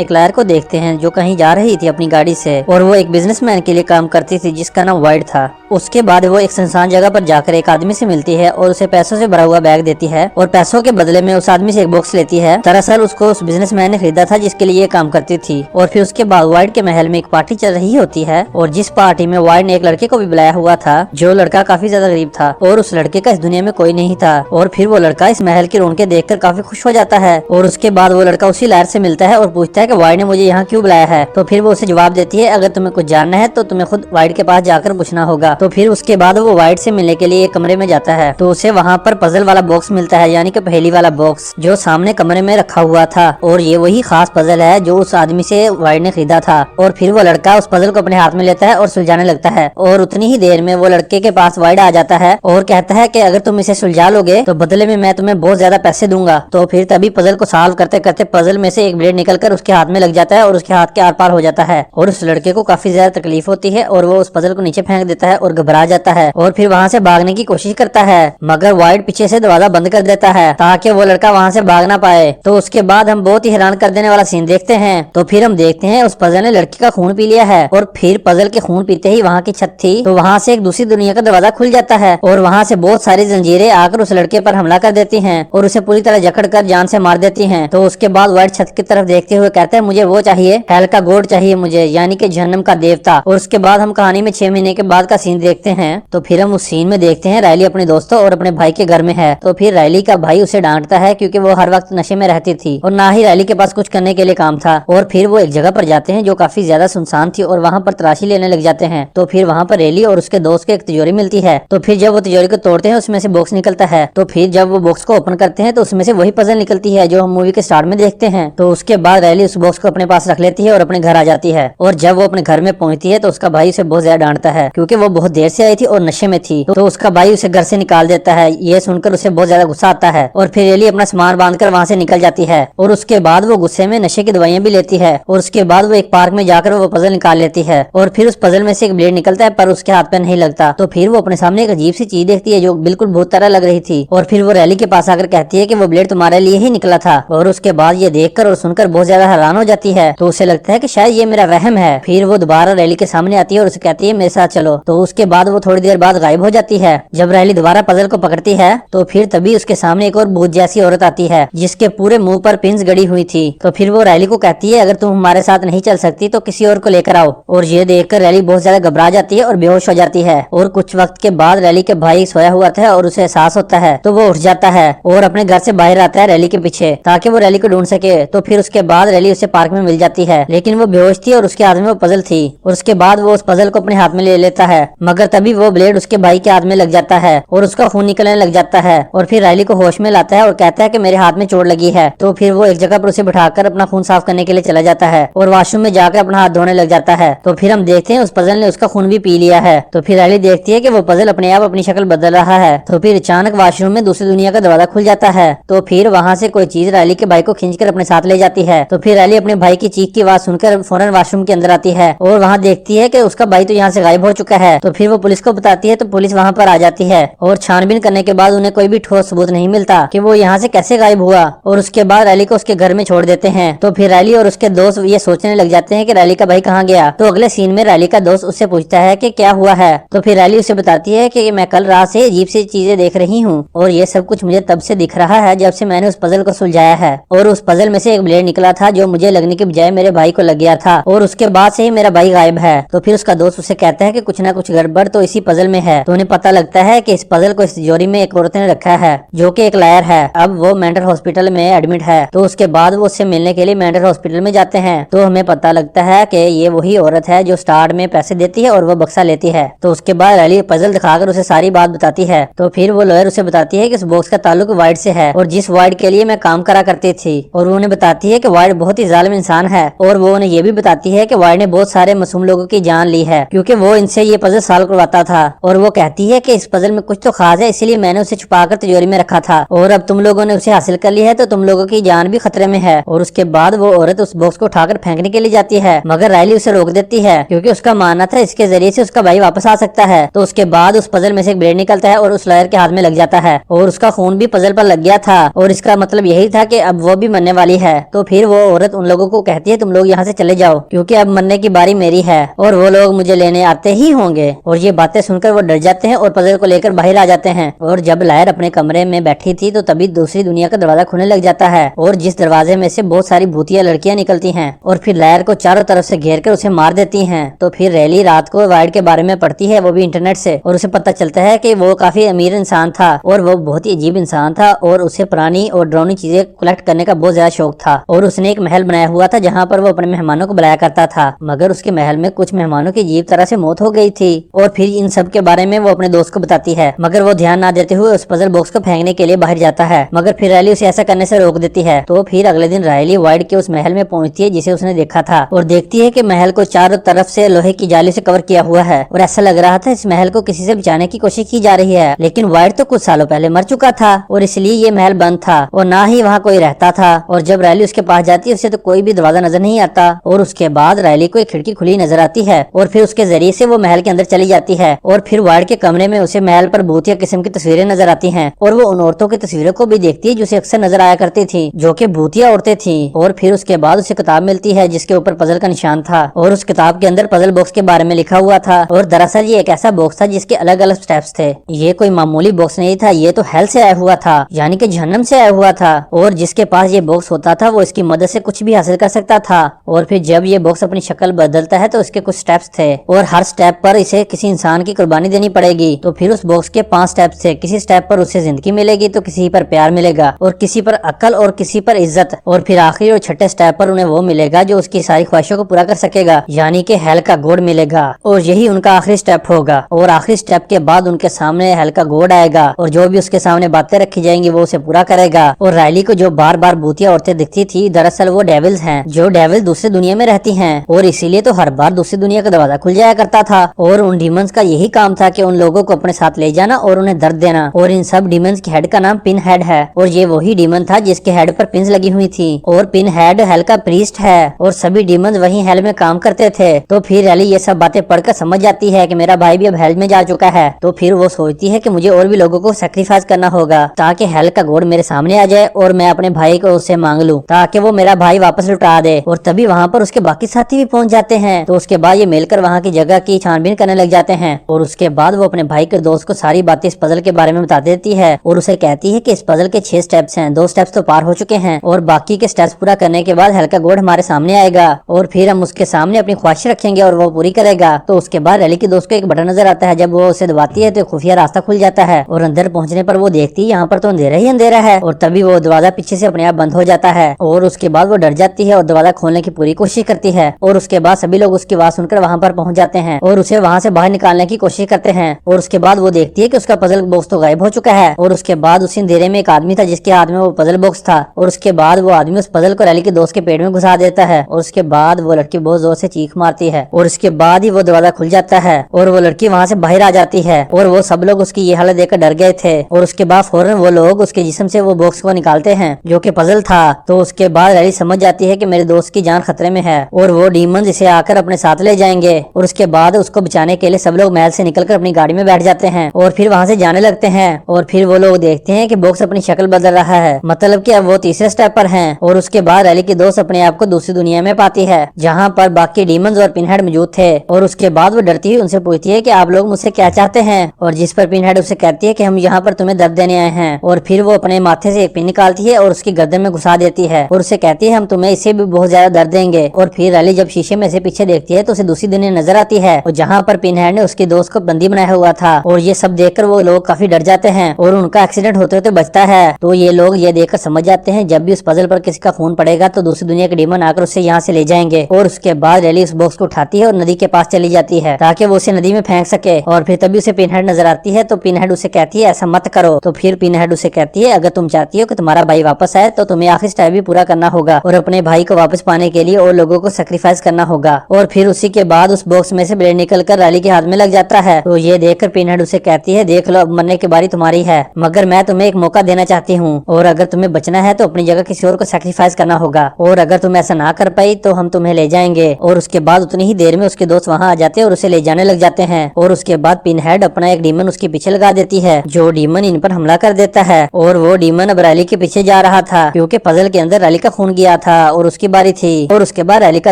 एक लॉयर को देखते हैं जो कहीं जा रही थी अपनी गाड़ी से, और वो एक बिजनेसमैन के लिए काम करती थी जिसका नाम वाइट था। उसके बाद वो एक सुनसान जगह पर जाकर एक आदमी से मिलती है और उसे पैसों से भरा हुआ बैग देती है और पैसों के बदले में उस आदमी से एक बॉक्स लेती है। दरअसल उसको उस बिजनेसमैन ने खरीदा था जिसके लिए ये काम करती थी। और फिर उसके बाद वाइट के महल में एक पार्टी चल रही होती है और जिस पार्टी में वाइट ने एक लड़के को भी बुलाया हुआ था जो लड़का काफी ज्यादा गरीब था और उस लड़के का इस दुनिया में कोई नहीं था। और फिर वो लड़का इस महल की रौनकें देखकर काफी खुश हो जाता है और उसके बाद वो लड़का उसी लॉयर से मिलता है और पूछता है कि वाइट ने मुझे यहाँ क्यों बुलाया है। तो फिर वो उसे जवाब देती है अगर तुम्हें कुछ जानना है तो तुम्हें खुद वाइट के पास जाकर पूछना होगा। तो फिर उसके बाद वो वाइट से मिलने के लिए एक कमरे में जाता है तो उसे वहाँ पर पजल वाला बॉक्स मिलता है, यानी कि पहेली वाला बॉक्स जो सामने कमरे में रखा हुआ था। और ये वही खास पजल है जो उस आदमी से वाइट ने खरीदा था। और फिर वो लड़का उस पजल को अपने हाथ में लेता है और सुलझाने लगता है और उतनी ही देर में वो लड़के के पास वाइट आ जाता है और कहता है कि अगर तुम इसे सुलझा लोगे तो बदले में मैं तुम्हें बहुत ज्यादा पैसे दूंगा। तो फिर तभी पजल को सॉल्व करते करते पजल में से एक ब्लेड निकलकर उसके हाथ में लग जाता है और उसके हाथ के आर पार हो जाता है और उस लड़के को काफी ज्यादा तकलीफ होती है और वो उस पजल को नीचे फेंक देता है और घबरा जाता है और फिर वहाँ से भागने की कोशिश करता है, मगर वाइट पीछे से दरवाजा बंद कर देता है ताकि वो लड़का वहाँ से भाग ना पाए। तो उसके बाद हम बहुत ही हैरान कर देने वाला सीन देखते हैं। तो फिर हम देखते हैं उस पजल ने लड़की का खून पी लिया है और फिर पजल के खून पीते ही वहाँ की छत थी तो वहाँ से एक दूसरी दुनिया का दरवाजा खुल जाता है और वहाँ से बहुत सारी जंजीरें आकर उस लड़के पर हमला कर देती हैं और उसे पूरी तरह जकड़ कर जान से मार देती हैं। तो उसके बाद वाइट छत की तरफ देखते हुए कहता है मुझे वो चाहिए, हेल का गॉड चाहिए मुझे, यानी कि जहन्नम का देवता। और उसके बाद हम कहानी में 6 महीने के बाद का सीन देखते हैं। तो फिर हम उस सीन में देखते हैं रायली अपने दोस्तों और अपने भाई के घर में है। तो फिर रायली का भाई उसे डांटता है क्योंकि वो हर वक्त नशे में रहती थी और ना ही रायली के पास कुछ करने के लिए काम था। और फिर वो एक जगह पर जाते हैं जो काफी ज्यादा सुनसान थी और वहाँ पर तलाशी लेने लग जाते हैं। तो फिर वहाँ पर रायली और उसके दोस्त को एक तिजोरी मिलती है। तो फिर जब वो तिजोरी को तोड़ते हैं उसमें से बॉक्स निकलता है। तो फिर जब वो बॉक्स को ओपन करते हैं तो उसमें से वही पजल निकलती है जो हम मूवी के स्टार्ट में देखते हैं। तो उसके बाद रायली उस बॉक्स को अपने पास रख लेती है और अपने घर आ जाती है। और जब वो अपने घर में पहुंचती है तो उसका भाई उसे बहुत ज्यादा डांटता है क्योंकि वो बहुत देर से आई थी और नशे में थी। तो उसका भाई उसे घर से निकाल देता है। ये सुनकर उसे बहुत ज्यादा गुस्सा आता है और फिर रायली अपना सामान बांधकर वहाँ से निकल जाती है। और उसके बाद वो गुस्से में नशे की दवाइयां भी लेती है और उसके बाद वो एक पार्क में जाकर वो पजल निकाल लेती है और फिर उस पजल में से एक ब्लेड निकलता है पर उसके हाथ पे नहीं लगता। तो फिर वो अपने सामने एक अजीब सी चीज देखती है जो बिल्कुल भूत तरह लग रही थी और फिर वो रायली के पास आकर कहती है कि वो ब्लेड तुम्हारे लिए ही निकला था। और उसके बाद ये देखकर और सुनकर बहुत ज्यादा हैरान हो जाती है। तो उसे लगता है कि शायद ये मेरा वहम है। फिर वो दोबारा रायली के सामने आती है और उसे कहती है मेरे साथ चलो। तो उसके बाद वो थोड़ी देर बाद गायब हो जाती है। जब रायली दोबारा पजल को पकड़ती है तो फिर तभी उसके सामने एक और भूत जैसी औरत आती है जिसके पूरे मुंह पर पिंस गड़ी हुई थी। तो फिर वो रायली को कहती है अगर तुम हमारे साथ नहीं चल सकती तो किसी और को लेकर आओ। और ये देखकर रायली बहुत ज्यादा घबरा जाती है और बेहोश हो जाती है। और कुछ वक्त के बाद रायली के भाई सोया हुआ था और उसे एहसास होता है तो वो उठ जाता है और अपने घर से बाहर आता है रायली के पीछे ताकि वो रायली को ढूंढ सके। तो फिर उसके बाद रायली उसे पार्क में मिल जाती है लेकिन वो बेहोश थी और उसके हाथ में वो पजल थी। और उसके बाद वो उस पजल को अपने हाथ में ले लेता है, मगर तभी वो ब्लेड उसके भाई के हाथ में लग जाता है और उसका खून निकलने लग जाता है। और फिर रायली को होश में लाता है और कहता है कि मेरे हाथ में चोट लगी है। तो फिर वो एक जगह पर उसे बिठाकर अपना खून साफ करने के लिए चला जाता है और वॉशरूम में जाकर अपना हाथ धोने लग जाता है। तो फिर हम देखते हैं उस पजल ने उसका खून भी पी लिया है। तो फिर रायली देखती है कि वो पजल अपने आप अपनी शक्ल बदल रहा है। तो फिर अचानक वॉशरूम में दूसरी दुनिया का दरवाजा खुल जाता है। तो फिर वहाँ से कोई चीज रायली के भाई को खींचकर अपने साथ ले जाती है। तो फिर रायली अपने भाई की चीख की आवाज सुनकर फौरन वॉशरूम के अंदर आती है और वहाँ देखती है कि उसका भाई तो यहाँ से गायब हो चुका है। तो फिर वो पुलिस को बताती है तो पुलिस वहाँ पर आ जाती है और छानबीन करने के बाद उन्हें कोई भी ठोस सबूत नहीं मिलता कि वो यहाँ से कैसे गायब हुआ। और उसके बाद रायली को उसके घर में छोड़ देते हैं। तो फिर रायली और उसके दोस्त ये सोचने लग जाते हैं कि रायली का भाई कहाँ गया। तो अगले सीन में रायली का दोस्त उससे पूछता है कि क्या हुआ है। तो फिर रायली उसे बताती है कि मैं कल रात से अजीब सी चीजें देख रही हूँ और ये सब कुछ मुझे तब से दिख रहा है जब से मैंने उस पजल को सुलझाया है। और उस पजल में से एक ब्लेड निकला था जो मुझे लगने के बजाय मेरे भाई को लग गया था और उसके बाद से ही मेरा भाई गायब है। तो फिर उसका दोस्त उसे कहता है कि कुछ ना कुछ गड़बड़ तो इसी पजल में है। तो उन्हें पता लगता है कि इस पजल को इस तिजोरी में एक औरत ने रखा है जो कि एक लायर है। अब वो मेंटल हॉस्पिटल में एडमिट है। तो उसके बाद वो उससे मिलने के लिए मेंटल हॉस्पिटल में जाते हैं। तो हमें पता लगता है कि ये वही औरत है जो स्टार्ट में पैसे देती है और वो बक्सा लेती है। तो उसके बाद रायली पजल दिखाकर उसे सारी बात बताती है। तो फिर वो लॉयर उसे बताती है कि इस बॉक्स का ताल्लुक वाइट से है और जिस वाइट के लिए मैं काम करा करती थी। और वो उन्हें बताती है कि वाइट बहुत ही जालिम इंसान है और वो उन्हें ये भी बताती है कि वाइट ने बहुत सारे मासूम लोगों की जान ली है क्योंकि वो इनसे ये पजल सॉल्व करवाता था। और वो कहती है कि इस पजल में कुछ तो खास है इसलिए मैंने उसे छुपाकर तिजोरी में रखा था और अब तुम लोगों ने उसे हासिल कर लिया है तो तुम लोगों की जान भी खतरे में है। और उसके बाद वो औरत उस बॉक्स को उठाकर फेंकने के लिए जाती है मगर रायली उसे रोक देती है क्योंकि उसका मानना था इसके जरिए से उसका भाई वापस आ सकता है। तो उसके बाद उस पजल में से एक ब्लेड निकलता है और उस लॉयर के हाथ में लग जाता है और उसका खून भी पजल पर लग गया था और इसका मतलब यही था कि अब वो भी मरने वाली है। तो फिर वो औरत औरत उन लोगों को कहती है तुम लोग यहाँ से चले जाओ क्योंकि अब मरने की बारी मेरी है और वो लोग मुझे लेने आते ही होंगे। और ये बातें सुनकर वो डर जाते हैं और पजल को लेकर बाहर आ जाते हैं। और जब लायर अपने कमरे में बैठी थी तो तभी दूसरी दुनिया का दरवाजा खुलने लग जाता है और जिस दरवाजे में से बहुत सारी भूतिया लड़कियां निकलती हैं और फिर लायर को चारों तरफ से घेर कर उसे मार देती हैं। तो फिर रैली रात को वाइड के बारे में पढ़ती है, वो भी इंटरनेट से, और उसे पता चलता है कि वो काफी अमीर इंसान था और वो बहुत ही अजीब इंसान था और उसे पुरानी और डरावनी चीजें कलेक्ट करने का बहुत ज्यादा शौक था। और उसने एक महल बनाया हुआ था जहाँ पर वो अपने मेहमानों को बुलाया करता था, मगर उसके महल में कुछ मेहमानों की अजीब तरह से मौत हो गई थी। और फिर इन सब के बारे में वो अपने दोस्त को बताती है, मगर वो ध्यान ना देते हुए उस पजल बॉक्स को फेंकने के लिए बाहर जाता है, मगर फिर रायली उसे ऐसा करने से रोक देती है। तो फिर अगले दिन रायली वाइड के उस महल में पहुंचती है जिसे उसने देखा था और देखती है कि महल को चारों तरफ से लोहे की जाली से कवर किया हुआ है और ऐसा लग रहा था इस महल को किसी से बचाने की कोशिश की जा रही है। लेकिन वाइड तो कुछ सालों पहले मर चुका था और इसलिए ये महल बंद था और ना ही वहाँ कोई रहता था। और जब रायली उसके पास जाती है उसे तो कोई भी दरवाजा नजर नहीं आता और उसके बाद रायली को एक खिड़की खुली नजर आती है और फिर उसके जरिए से वो महल के अंदर चली जाती है। और फिर वाइड के कमरे में उसे महल पर भूतिया किस्म की तस्वीरें नजर आती हैं और वो उन औरतों की तस्वीरों को भी देखती है जो उसे अक्सर नजर आया करती थी, जो कि भूतिया औरतें थी। और फिर उसके बाद उसे किताब मिलती है जिसके ऊपर पजल का निशान था और उस किताब के अंदर पजल बॉक्स के बारे में लिखा हुआ था। और दरअसल ये एक ऐसा बॉक्स था जिसके अलग अलग स्टेप्स थे। ये कोई मामूली बॉक्स नहीं था, ये तो हेल से आया हुआ था, यानी कि जहन्नम से आया हुआ था। और जिसके पास ये बॉक्स होता था वो इसकी मदद से कुछ भी हासिल कर सकता था। और फिर जब ये बॉक्स अपनी शक्ल बदलता है तो इसके कुछ स्टेप्स थे और हर स्टेप पर इसे किसी इंसान की कुर्बानी देनी पड़ेगी। तो फिर उस बॉक्स के 5 स्टेप्स थे, किसी स्टेप पर उसे जिंदगी मिलेगी तो किसी पर प्यार मिलेगा और किसी पर अकल और किसी पर इज्जत, और फिर आखिरी और छठे स्टेप पर उन्हें वो मिलेगा जो उसकी सारी ख्वाहिशों को पूरा कर सकेगा, यानी कि हेल का गोड मिलेगा। और यही उनका आखिरी स्टेप होगा। और आखिरी स्टेप के बाद उनके सामने हेल का गोड आएगा और जो भी उसके सामने बातें रखी जाएंगी वो उसे पूरा करेगा। और रायली को जो बार बार भूतिया औरतें दिखती थी दरअसल वो डेविल्स हैं, जो डेविल दूसरी दुनिया में रहती हैं और इसीलिए तो हर बार दूसरी दुनिया का दरवाजा खुल जाया करता था। और उन डीमंस का यही काम था कि उन लोगों को अपने साथ ले जाना और उन्हें दर्द देना। और इन सब डीमंस के हेड का नाम पिन हेड है और ये वही डीमन था जिसके हेड पर पिन्स लगी हुई थी। और पिन हेड हेल का प्रीस्ट है और सभी डीमंस वही हेल में काम करते थे। तो फिर रैली ये सब बातें पढ़कर समझ जाती है कि मेरा भाई भी अब हेल में जा चुका है। तो फिर वो सोचती है कि मुझे और भी लोगों को सेक्रीफाइस करना होगा ताकि हेल का गोड मेरे सामने आ जाए और मैं अपने भाई को उससे मांग लूं ताकि वो मेरा भाई वापस लुटा दे। और तभी वहाँ पर उसके बाकी साथी भी पहुँच जाते हैं। तो उसके बाद ये मिलकर वहाँ की जगह की छानबीन करने लग जाते हैं और उसके बाद वो अपने भाई के दोस्त को सारी बातें इस पजल के बारे में बता देती है और उसे कहती है कि इस पजल के 6 स्टेप्स हैं, 2 स्टेप्स तो पार हो चुके हैं और बाकी के स्टेप्स पूरा करने के बाद हेल का गोड हमारे सामने आएगा और फिर हम उसके सामने अपनी ख्वाहिश रखेंगे और वो पूरी करेगा। तो उसके बाद रैली के दोस्त को एक बटन नजर आता है, जब वो उसे दबाती है तो खुफिया रास्ता खुल जाता है और अंदर पहुंचने पर वो देखती है यहाँ पर तो अंधेरा ही अंधेरा है और तभी वो दरवाजा पीछे से अपने आप बंद हो जाता है। और उसके बाद वो डर जाती है और दरवाजा खोलने की पूरी कोशिश करती है और उसके बाद सभी लोग उसकी आवाज सुनकर वहाँ पर पहुंच जाते हैं और उसे वहाँ से बाहर निकालने की कोशिश करते हैं। और उसके बाद वो देखती है कि उसका पजल बॉक्स तो गायब हो चुका है। और उसके बाद उसी अंधेरे में एक आदमी था जिसके हाथ में वो पजल बॉक्स था और उसके बाद वो आदमी उस पजल को रैली के दोस्त के पेट में घुसा देता है और उसके बाद वो लड़की बहुत जोर से चीख मारती है और उसके बाद ही वो दरवाजा खुल जाता है और वो लड़की वहाँ से बाहर आ जाती है और वो सब लोग उसकी ये हालत देखकर डर गए थे। और उसके बाद फौरन वो लोग उसके जिस्म से वो बॉक्स को निकालते हैं जो कि पजल था। तो उसके बाद रैली समझ जाती है कि मेरे दोस्त की जान खतरे में है और वो डीमन इसे आकर अपने साथ ले जाएंगे। और उसके बाद उसको बचाने के लिए सब लोग महल से निकलकर अपनी गाड़ी में बैठ जाते हैं और फिर वहाँ से जाने लगते हैं। और फिर वो लोग देखते हैं कि बॉक्स अपनी शक्ल बदल रहा है, मतलब कि अब वो तीसरे स्टेप पर हैं। और उसके बाद रैली की दोस्त अपने आप को दूसरी दुनिया में पाती है जहाँ पर बाकी डीमंस और पिनहेड मौजूद थे। और उसके बाद वो डरती हुई उनसे पूछती है कि आप लोग मुझसे क्या चाहते हैं, और जिस पर पिनहेड उसे कहती है कि हम यहाँ पर तुम्हें दर्द देने आए हैं। और फिर वो अपने माथे से एक पिन निकालती है और उसकी गर्दन में घुसा देती है और उसे कहती है हम तुम्हें इससे भी बहुत ज्यादा दर्द देंगे। और फिर रैली जब शीशे में से पीछे देखती है तो उसे दूसरी दुनिया नजर आती है और जहाँ पर पिनहेड ने उसके दोस्त को बंदी बनाया हुआ था। और ये सब देखकर वो लोग काफी डर जाते हैं और उनका एक्सीडेंट होते होते बचता है। तो ये लोग ये देखकर समझ जाते हैं जब भी उस पजल पर किसी का खून पड़ेगा तो दूसरी दुनिया के डीमन आकर उसे यहाँ से ले जाएंगे। और उसके बाद रैली उस बॉक्स को उठाती है और नदी के पास चली जाती है ताकि वो उसे नदी में फेंक सके। और फिर तभी उसे पिनहेड नजर आती है तो पिनहेड उसे कहती है ऐसा मत करो। तो फिर पिनहेड उसे कहती है अगर तुम चाहती हो कि तुम्हारा भाई वापस आए तो तुम्हें आखिरी स्टेप भी पूरा करना होगा और अपने भाई को वापस पाने के लिए और लोगों को सेक्रीफाइस करना होगा। और फिर उसी के बाद उस बॉक्स में से ब्लेड निकलकर रैली के हाथ में लग जाता है। तो ये देखकर पिनहेड उसे कहती है देख लो अब मरने की बारी तुम्हारी है, मगर मैं तुम्हें एक मौका देना चाहती हूँ और अगर तुम्हें बचना है तो अपनी जगह किसी और को सेक्रीफाइस करना होगा और अगर तुम ऐसा ना कर पाई तो हम तुम्हें ले जाएंगे। और उसके बाद उतनी ही देर में उसके दोस्त वहाँ आ जाते हैं और उसे ले जाने लग जाते हैं। और उसके बाद पिनहेड अपना एक डीमन उसके पीछे लगा देती है जो डीमन इन पर हमला कर देता है और वो डीमन अब रैली के पीछे जा रहा था क्योंकि पजल के अंदर रैली का खून गया गया था और उसकी बारी थी। और उसके बाद रैली का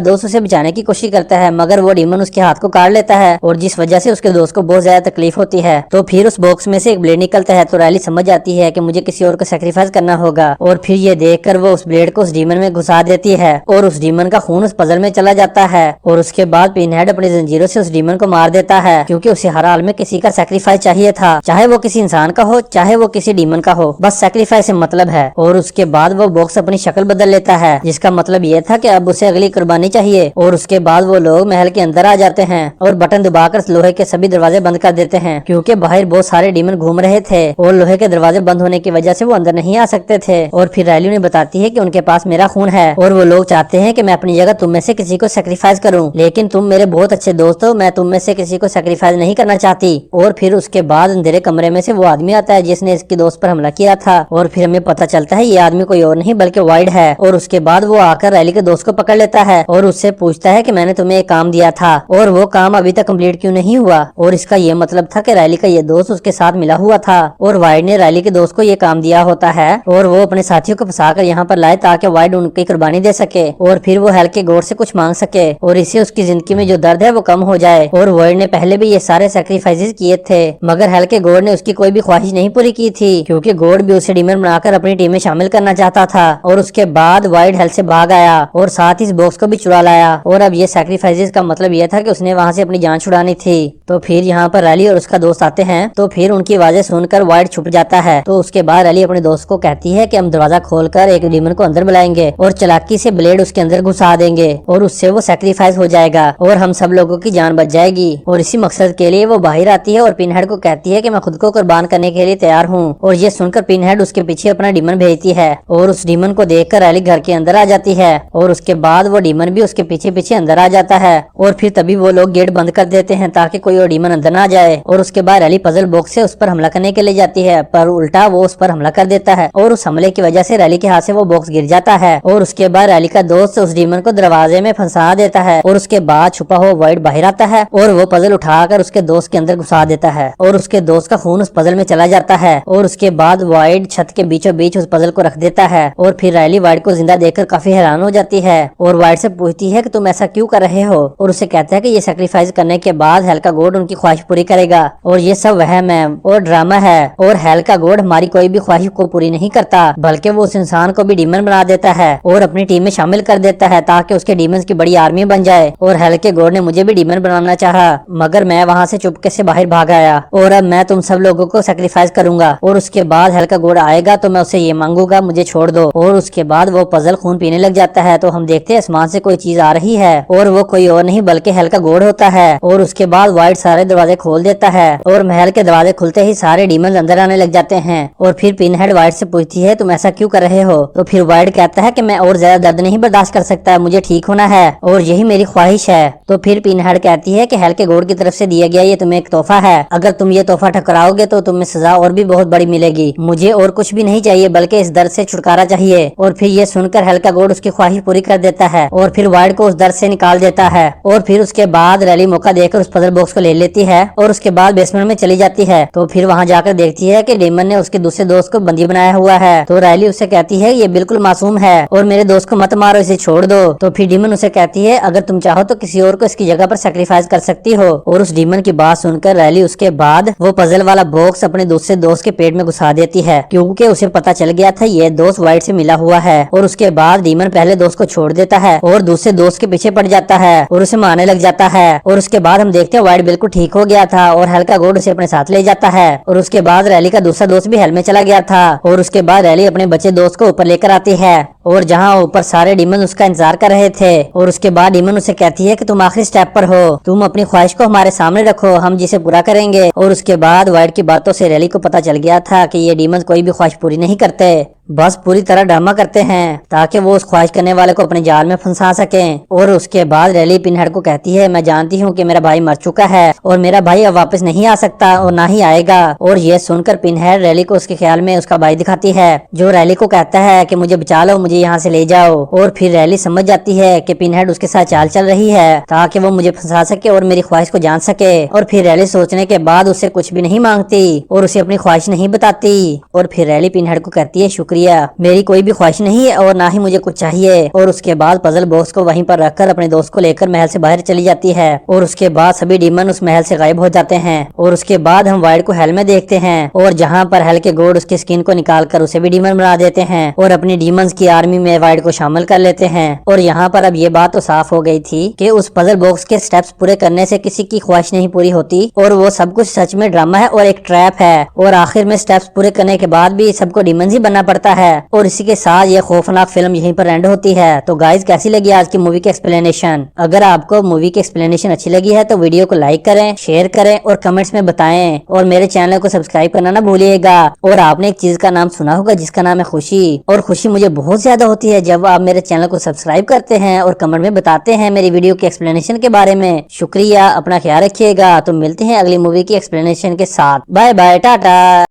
दोस्त उसे बचाने की कोशिश करता है, मगर वो डीमन उसके हाथ को काट लेता है और जिस वजह से उसके दोस्त को बहुत ज्यादा तकलीफ होती है। तो फिर उस बॉक्स में से एक ब्लेड निकलता है, तो रैली समझ जाती है कि मुझे किसी और को सेक्रीफाइस करना होगा। और फिर ये देखकर वो उस ब्लेड को उस डीमन में घुसा देती है और उस डीमन का खून उस पजल में चला जाता है। और उसके बाद पिनहेड अपनी जंजीरों से उस डीमन को मार देता है, क्योंकि उसे हर हाल में किसी का सेक्रीफाइस चाहिए था, चाहे वो किसी इंसान का हो चाहे वो किसी डीमन का हो, बस सेक्रीफाइस से मतलब है। और उसके बाद वो बॉक्स अपनी शक्ल बदल लेता है, जिसका मतलब ये था कि अब उसे अगली कुर्बानी चाहिए। और उसके बाद वो लोग महल के अंदर आ जाते हैं और बटन दबाकर लोहे के सभी दरवाजे बंद कर देते हैं, क्योंकि बाहर बहुत सारे डीमन घूम रहे थे और लोहे के दरवाजे बंद होने की वजह से वो अंदर नहीं आ सकते थे। और फिर रैली उन्हें बताती है कि उनके पास मेरा खून है और वो लोग चाहते हैं कि मैं अपनी जगह तुम में से किसी को सेक्रीफाइस करूं, लेकिन तुम मेरे बहुत अच्छे दोस्त हो, मैं तुम में से किसी को सेक्रीफाइस नहीं करना चाहती। और फिर उसके बाद अंधेरे कमरे में से वो आदमी आता है जिसने इसके दोस्त पर हमला किया था। और फिर हमें पता चलता है ये आदमी कोई और नहीं बल्कि वाइड है। और उसके बाद वो आकर रैली के दोस्त को पकड़ लेता है और उससे पूछता है कि मैंने तुम्हें एक काम दिया था और वो काम अभी तक कंप्लीट क्यों नहीं हुआ। और इसका ये मतलब था कि रैली का ये दोस्त उसके साथ मिला हुआ था और वाइड ने रैली के दोस्त को ये काम दिया होता है और वो अपने साथियों को फंसाकर यहाँ पर लाए ताकि वाइड उनकी कुर्बानी दे सके और फिर वो हेल के गॉड से कुछ मांग सके और इससे उसकी जिंदगी में जो दर्द है वो कम हो जाए। और वाइड ने पहले भी ये सारे सैक्रिफाइसेस किए थे, मगर हेल के गॉड ने उसकी कोई भी ख्वाहिश नहीं पूरी की थी, क्योंकि गॉड भी उसे डीमन बनाकर अपनी टीम में शामिल करना चाहता था। और उसके बाद वाइड हेल से भाग आया और साथ ही इस बॉक्स को भी चुरा लाया। और अब ये सैक्रिफाइसेस का मतलब यह था कि उसने वहाँ से अपनी जान छुड़ानी थी। तो फिर यहाँ पर रैली और उसका दोस्त आते हैं, तो फिर उनकी आवाजें सुनकर वाइड छुप जाता है। तो उसके बाद रैली अपने दोस्त को कहती है कि हम दरवाजा खोलकर एक डीमन को अंदर बुलाएंगे और चालाकी से ब्लेड उसके अंदर घुसा देंगे और उससे वो सैक्रिफाइस हो जाएगा और हम सब लोगों की जान बच जाएगी। और इसी मकसद के लिए वो बाहर आती है और पिनहेड को कहती है कि मैं खुद को कुर्बान करने के लिए तैयार हूँ। और ये सुनकर पिनहेड उसके पीछे अपना डीमन भेजती है और उस डीमन को देखकर रैली घर के अंदर आ जाती है और उसके बाद वो डीमन भी उसके पीछे पीछे अंदर आ जाता है। और फिर तभी वो लोग गेट बंद कर देते हैं ताकि कोई और डीमन अंदर ना जाए। और उसके बाद रैली पजल बॉक्स से उस पर हमला करने के लिए जाती है, पर उल्टा वो उस पर हमला कर देता है और उस हमले की वजह से रैली के हाथ से वो बॉक्स गिर जाता है। और उसके बाद रैली का दोस्त उस डीमन को दरवाजे में फंसा देता है और उसके बाद छुपा हुआ वाइड बाहर आता है और वो पजल उठाकर उसके दोस्त के अंदर घुसा देता है और उसके दोस्त का खून उस पजल में चला जाता है। और उसके बाद वाइड छत के बीचों बीच उस पजल को रख देता है और फिर रैली वाइड को जिंदा देखकर काफी हैरान हो जाती है और वाइड से पूछती है कि तुम ऐसा क्यों कर रहे हो। और उसे कहता है कि ये सैक्रिफाइस करने के बाद हेल का गॉड उनकी ख्वाहिश पूरी करेगा और ये सब वहम है और ड्रामा है और हेल का गॉड हमारी कोई भी ख्वाहिश को पूरी नहीं करता, बल्कि वो उस इंसान को भी डीमन बना देता है और अपनी टीम में शामिल कर देता है ताकि उसके डीमंस की बड़ी आर्मी बन जाए। और हेल के गॉड ने मुझे भी डीमन बनाना चाहा, मगर मैं वहाँ से चुपके से बाहर भाग आया और अब मैं तुम सब लोगों को सैक्रिफाइस करूंगा और उसके बाद हेल का गॉड आएगा तो मैं उससे ये मांगूंगा मुझे छोड़ दो। और उसके बाद वो पजल खून पीने लग जाता है। तो हम देखते हैं आसमान से कोई चीज आ रही है और वो कोई और नहीं बल्कि हेल का गॉड होता है। और उसके बाद वाइड सारे दरवाजे खोल देता है और महल के दरवाजे खुलते ही सारे डीमन अंदर आने लग जाते हैं। और फिर पिनहेड वाइड से पूछती है तुम ऐसा क्यों कर रहे हो। तो फिर वाइड कहता है कि मैं और ज्यादा दर्द नहीं बर्दाश्त कर सकता, मुझे ठीक होना है और यही मेरी ख्वाहिश है। तो फिर पिनहेड कहती है कि हेल के गॉड की तरफ से दिया गया ये तुम्हें एक तोहफा है, अगर तुम ये तोहफा ठुकराओगे तो तुम्हें सजा और भी बहुत बड़ी मिलेगी। मुझे और कुछ भी नहीं चाहिए बल्कि इस दर्द से छुटकारा चाहिए। और फिर ये सुनकर हेल का गॉड उसकी ख्वाहिश पूरी कर देता है और फिर वाइड को उस दर्द से निकाल देता है। और फिर उसके बाद रैली मौका देकर उस पजल बॉक्स को ले लेती है और उसके बाद बेसमेंट में चली जाती है। तो फिर वहाँ जाकर देखती है कि डेमन ने उसके दूसरे दोस्त को बंदी बनाया हुआ है। तो रैली उससे कहती है ये बिल्कुल मासूम है और मेरे दोस्त को मत मारो, इसे छोड़ दो। तो फिर डीमन उसे कहती है अगर तुम चाहो तो किसी और को इसकी जगह पर सैक्रिफाइस कर सकती हो। और उस डीमन की बात सुनकर रैली उसके बाद वो पजल वाला बॉक्स अपने दूसरे दोस्त के पेट में घुसा देती है, क्योंकि उसे पता चल गया था ये दोस्त वाइड से मिला हुआ है। और उसके बाद डीमन पहले दोस्त को छोड़ देता है और दूसरे दोस्त के पीछे पड़ जाता है और उसे मारने लग जाता है। और उसके बाद हम देखते हैं वाइड बिल्कुल ठीक हो गया था और हेल का गॉड उसे अपने साथ ले जाता है। और उसके बाद रैली का दूसरा दोस्त भी हेल में चला गया था और उसके बाद रैली अपने बचे दोस्त को ऊपर लेकर आती है और जहाँ ऊपर सारे डीमन उसका इंतजार कर रहे थे। और उसके बाद डीमन उसे कहती है कि तुम आखिरी स्टेप पर हो, तुम अपनी ख्वाहिश को हमारे सामने रखो, हम जिसे पूरा करेंगे। और उसके बाद वाइड की बातों से रैली को पता चल गया था कि ये डीमन कोई भी ख्वाहिश पूरी नहीं करते, बस पूरी तरह ड्रामा करते हैं ताकि वो उस ख्वाहिश करने वाले को अपने जाल में फंसा सकें। और उसके बाद रैली पिनहेड को कहती है मैं जानती हूँ कि मेरा भाई मर चुका है और मेरा भाई अब वापस नहीं आ सकता और ना ही आएगा। और ये सुनकर पिनहेड रैली को उसके ख्याल में उसका भाई दिखाती है, जो रैली को कहता है कि मुझे बचा लो, मुझे यहाँ से ले जाओ। और फिर रैली समझ जाती है कि पिनहेड उसके साथ चाल चल रही है ताकि वो मुझे फंसा सके और मेरी ख्वाहिश को जान सके। और फिर रैली सोचने के बाद उससे कुछ भी नहीं मांगती और उसे अपनी ख्वाहिश नहीं बताती। और फिर रैली पिनहेड को कहती है शुक्रिया, मेरी कोई भी ख्वाहिश नहीं है और ना ही मुझे कुछ चाहिए। और उसके बाद पजल बॉक्स को वहीं पर रखकर अपने दोस्त को लेकर महल से बाहर चली जाती है। और उसके बाद सभी डीमन उस महल से गायब हो जाते हैं। और उसके बाद हम वाइड को हेल में देखते हैं और जहाँ पर हेल के गॉड उसकी स्किन को निकाल कर उसे भी डीमन बना देते हैं और अपनी डीमंस की आर्मी में वाइड को शामिल कर लेते हैं। और यहाँ पर अब ये बात तो साफ हो गई थी कि उस पजल बॉक्स के स्टेप्स पूरे करने से किसी की ख्वाहिश नहीं पूरी होती और वो सब कुछ सच में ड्रामा है और एक ट्रैप है। और आखिर में स्टेप्स पूरे करने के बाद भी सबको डीमंस ही बनना पड़ता है। और इसी के साथ ये खौफनाक फिल्म यहीं पर एंड होती है। तो गाइज कैसी लगी आज की मूवी की एक्सप्लेनेशन? अगर आपको मूवी की एक्सप्लेनेशन अच्छी लगी है तो वीडियो को लाइक करें, शेयर करें और कमेंट्स में बताएं। और मेरे चैनल को सब्सक्राइब करना ना भूलिएगा। और आपने एक चीज का नाम सुना होगा जिसका नाम है खुशी। और खुशी मुझे बहुत ज्यादा होती है जब आप मेरे चैनल को सब्सक्राइब करते हैं और कमेंट में बताते हैं मेरी वीडियो की एक्सप्लेनेशन के बारे में। शुक्रिया, अपना ख्याल रखिएगा। तो मिलते हैं अगली मूवी की एक्सप्लेनेशन के साथ। Bye bye, Tata.